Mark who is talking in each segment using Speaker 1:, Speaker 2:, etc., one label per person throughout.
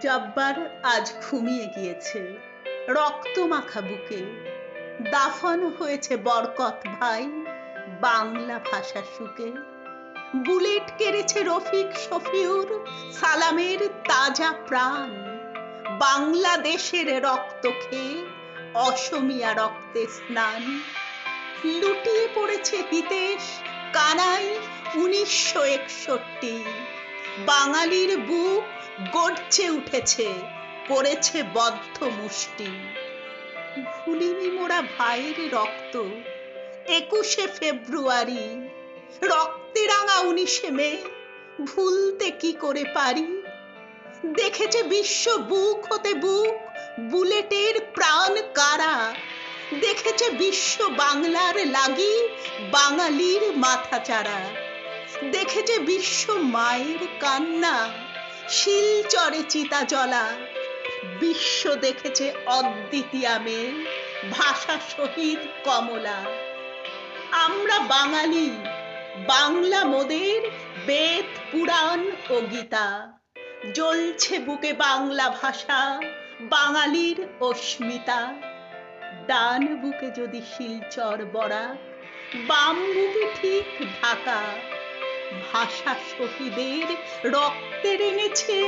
Speaker 1: জব্বার আজ ঘুমিয়ে গিয়েছে রক্ত মাখা বুকে। দাফন হয়েছে বরকত ভাই বাংলা ভাষা সুকে। বুলেট কেড়েছে রফিক শফিউর সালামের তাজা প্রাণ। বাংলাদেশের রক্ত খেয়ে অসমিয়া রক্তে স্নান। লুটিয়ে পড়েছে হিতেশ কানাই 1961। বাঙালির বুক গড়ছে উঠেছে, পড়েছে বদ্ধ মুষ্টি। ভুলিনি মোরা ভাইয়ের রক্ত 21শে ফেব্রুয়ারি, রক্তে রাঙা 19শে মে, ভুলতে কি করে পারি। দেখেছে বিশ্ব বুক হতে বুক বুলেটের প্রাণ কারা। দেখেছে বিশ্ব বাংলার লাগি বাঙালির মাথা চারা। দেখেছে বিশ্ব মায়ের কান্না শিলচরে চিতা জ্বলা। বিশ্ব দেখেছে অদ্বিতীয়া মেয়ে ভাষা শহীদ কমলা। আমরা বাঙালি, বাংলা মোদের বেদ পুরাণ ও গীতা। জ্বলছে বুকে বাংলা ভাষা বাঙালির অস্মিতা। ডান বুকে যদি শিলচর বরাক, বাম বুকে ঠিক ঢাকা। ভাষা শহীদের রক্তে রেঙেছে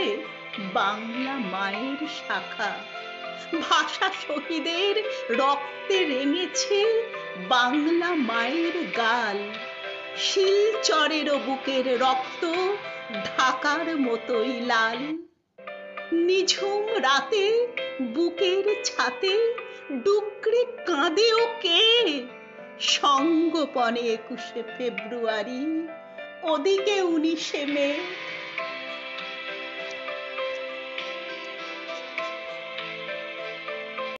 Speaker 1: বাংলা মায়ের শাখা। ভাষা শহীদের রক্তে রেঙেছে বাংলা মায়ের গাল। শিলচরের বুকের রক্ত ঢাকার মতোই লাল। নিঝুম রাতে বুকের ছাতে ডুকরে কাঁদেও কে। সঙ্গোপনে 21শে ফেব্রুয়ারি, ওদিকে 19শে মে।